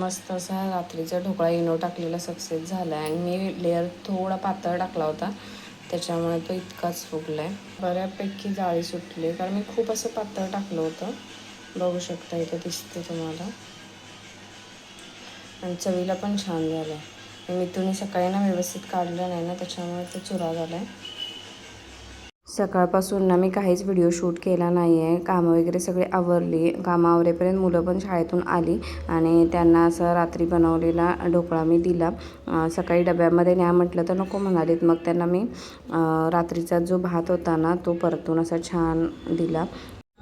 मस्त असा रात्रीचा ढोकळा इनो टाकलेला सक्सेस झाला आहे. आणि मी लेअर थोडा पातळ टाकला होता, त्याच्यामुळे तो इतकाच फुगला आहे. बऱ्यापैकी जाळी सुटली कारण मी खूप असं पातळ टाकलं होतं. बघू शकता, इथं दिसते तुम्हाला. आणि चवीला पण छान झालं आहे. मी तुम्ही सकाळी ना व्यवस्थित काढलं नाही ना, त्याच्यामुळे तो चुरा झाला आहे. सकाळपासून ना मी काहीच व्हिडिओ शूट केला नाही आहे. कामं वगैरे सगळे आवरली. कामं आवरेपर्यंत मुलं पण शाळेतून आली आणि त्यांना असं रात्री बनवलेला ढोकळा मी दिला. सकाळी डब्यामध्ये न्या म्हटलं तर नको म्हणालीत. मग त्यांना मी रात्रीचा जो भात होता ना, तो परतून असा छान दिला.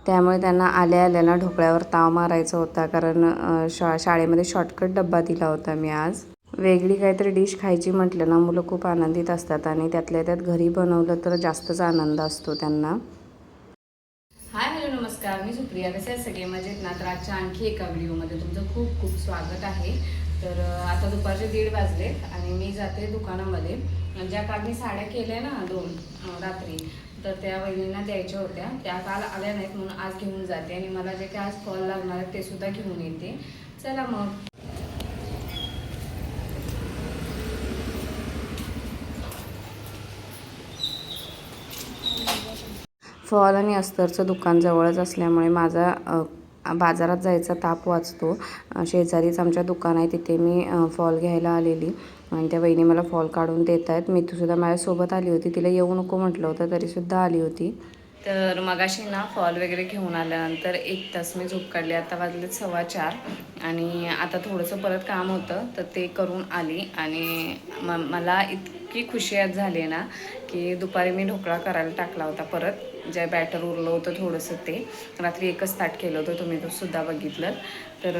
त्यामुळे त्यांना आल्या आल्याला ढोकळ्यावर ताव मारायचा होता, कारण शाळेमध्ये शॉर्टकट डब्बा दिला होता मी आज. वेगळी काहीतरी डिश खायची म्हटलं ना, मुलं खूप आनंदित असतात आणि त्यातल्या त्यात घरी बनवलं तर जास्तच आनंद असतो त्यांना. हाय, हॅलो, नमस्कार. मी सुप्रिया. कसे आहेत सगळे? मजेत ना? तर आजच्या आणखी एका व्हिडिओमध्ये तुमचं खूप खूप स्वागत आहे. तर आता दुपारचे 1:30 वाजले आणि मी जाते दुकानामध्ये. ज्या काल मी साड्या केल्या ना 2 रात्री, तर त्या वहिनींना द्यायच्या होत्या. त्या काल आल्या नाहीत म्हणून आज घेऊन जाते आणि मला जे काय आज फॉल लागणार आहे ते सुद्धा घेऊन येते. चला मग. फॉल आणि अस्तरचं दुकान जवळच असल्यामुळे माझा बाजारात जायचा ताप वाचतो. शेजारीच आमच्या दुकान आहे, तिथे मी फॉल घ्यायला आलेली आणि त्या वहिनी मला फॉल काढून देत आहेत. मी सुद्धा माझ्यासोबत आली होती. तिला येऊ नको म्हटलं होतं तरीसुद्धा आली होती. तर मगाशी ना फॉल वगैरे घेऊन आल्यानंतर 1 तास मी झोप काढली. आता वाजलेत 4:15 आणि आता थोडंसं परत काम होतं तर ते करून आली. आणि मला इतकी खुशी आज झाली ना की दुपारी मी ढोकळा करायला टाकला होता परत. जे बॅटर उरलं होतं थोडंसं, ते रात्री 1च ताट केलं होतं, तुम्ही तो सुद्धा बघितलं. तर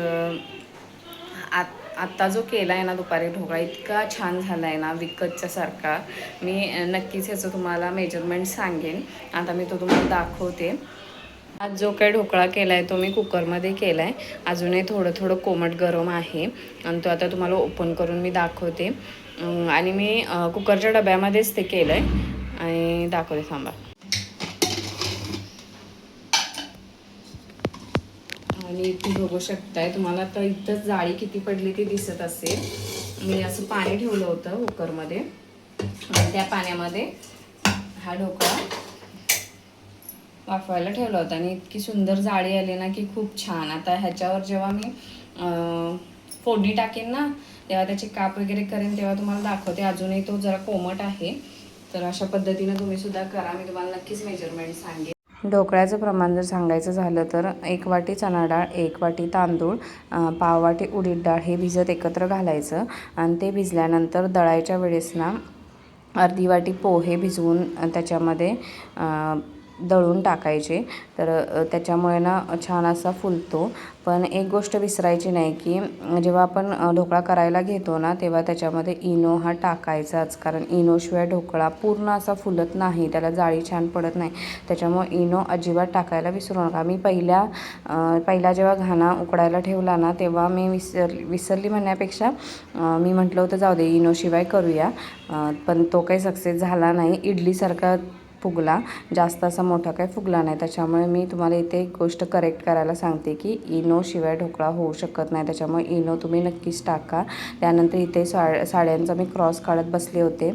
आत्ता जो केला आहे ना दुपारी ढोकळा, इतका छान झाला आहे ना विकतच्या सारखा. मी नक्कीच ह्याचं तुम्हाला मेजरमेंट सांगेन. आता मी तो तुम्हाला दाखवते. आज जो काही ढोकळा केला आहे तो मी कुकरमध्ये केला आहे. अजूनही थोडं थोडं कोमट गरम आहे आणि तो आता तुम्हाला ओपन करून मी दाखवते. आणि मी कुकरच्या डब्यामध्येच ते केलं आहे आणि दाखवते, थांबा. आणि ती बघू शकताय, तुम्हाला तर इथं जाळी किती पडली ती दिसत असेल. मी असं पाणी ठेवलं होतं कुकरमध्ये आणि त्या पाण्यामध्ये हा ढोकळा वाफवायला ठेवला होता आणि इतकी सुंदर जाळी आली ना की खूप छान. आता ह्याच्यावर जेव्हा मी फोडणी टाकेन ना, तेव्हा त्याचे काप वगैरे करेन, तेव्हा तुम्हाला दाखवते. अजूनही तो जरा कोमट आहे. तर अशा पद्धतीनं तुम्ही सुद्धा करा. मी तुम्हाला नक्कीच मेजरमेंट सांगेन. ढोकळ्याचं प्रमाण जर सांगायचं झालं तर 1 वाटी चणा डाळ, 1 वाटी तांदूळ, पाव वाटी उडीद डाळ हे भिजत एकत्र घालायचं आणि ते भिजल्यानंतर दळायच्या वेळेस ना अर्धी वाटी पोहे भिजवून त्याच्यामध्ये दळून टाकायचे. तर त्याच्यामुळे ना छान असा फुलतो. पण एक गोष्ट विसरायची नाही की जेव्हा आपण ढोकळा करायला घेतो ना, तेव्हा त्याच्यामध्ये इनो हा टाकायचाच, कारण इनोशिवाय ढोकळा पूर्ण असा फुलत नाही, त्याला जाळी छान पडत नाही. त्याच्यामुळे इनो अजिबात टाकायला विसरू नका. मी पहिला जेव्हा घाणा उकडायला ठेवला ना, तेव्हा मी विसरली म्हणण्यापेक्षा मी म्हटलं होतं जाऊ दे इनोशिवाय करूया, पण तो काही सक्सेस झाला नाही. इडलीसारखा फुगला, जास्त असा मोठा काही फुगला नाही. त्याच्यामुळे मी तुम्हाला इथे एक गोष्ट करेक्ट करायला सांगते की इनोशिवाय ढोकळा होऊ शकत नाही. त्याच्यामुळे इनो तुम्ही नक्कीच टाका. त्यानंतर इथे साड्यांचा मी क्रॉस काढत बसले होते.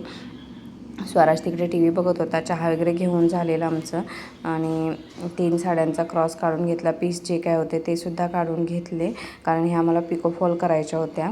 स्वराज तिकडे TV बघत होता. चहा वगैरे घेऊन झालेलं आमचं आणि 3 साड्यांचा क्रॉस काढून घेतला. पीस जे काय होते ते सुद्धा काढून घेतले, कारण ह्या मला पिको फॉल करायच्या होत्या.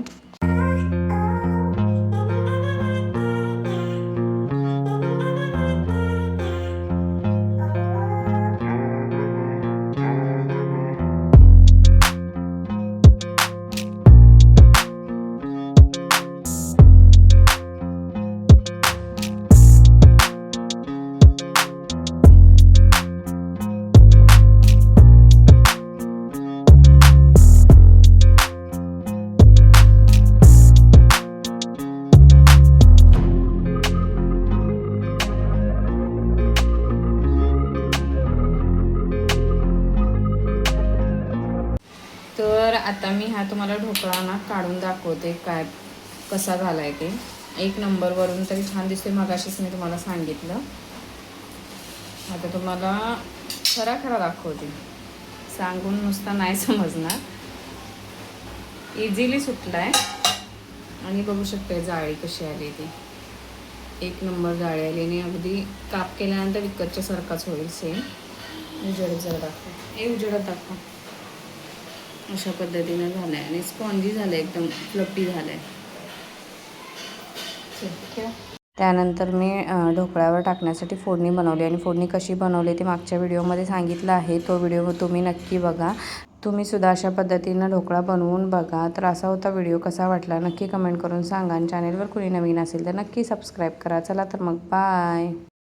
तर आता मी हा तुम्हाला ढोकळा ना काढून दाखवते काय कसा झाला आहे ते. 1 नंबरवरून तरी छान दिसते. मगाशीच मी तुम्हाला सांगितलं. आता तुम्हाला खरा दाखवते, सांगून नुसता नाही समजणार. इझिली सुटला आहे. आणि बघू शकते जाळी कशी आली ती. एक नंबर जाळी आली आणि अगदी काप केल्यानंतर विकतच्या सारखाच होईल सेम. उजेडत जरा दाखव, हे उजेडत दाखव. अशा पद्धतीने झालं आहे आणि स्पॉन्जी झालं आहे, एकदम फ्लफी झालं आहे. त्यानंतर मी ढोकळ्यावर टाकण्यासाठी फोडणी बनवली आणि फोडणी कशी बनवली ते मागच्या व्हिडिओमध्ये सांगितलं आहे. तो व्हिडिओ तुम्ही नक्की बघा. तुम्ही सुद्धा अशा पद्धतीनं ढोकळा बनवून बघा. तर असा होता व्हिडिओ. कसा वाटला नक्की कमेंट करून सांगा आणि चॅनेलवर कोणी नवीन असेल तर नक्की सबस्क्राईब करा. चला तर मग बाय.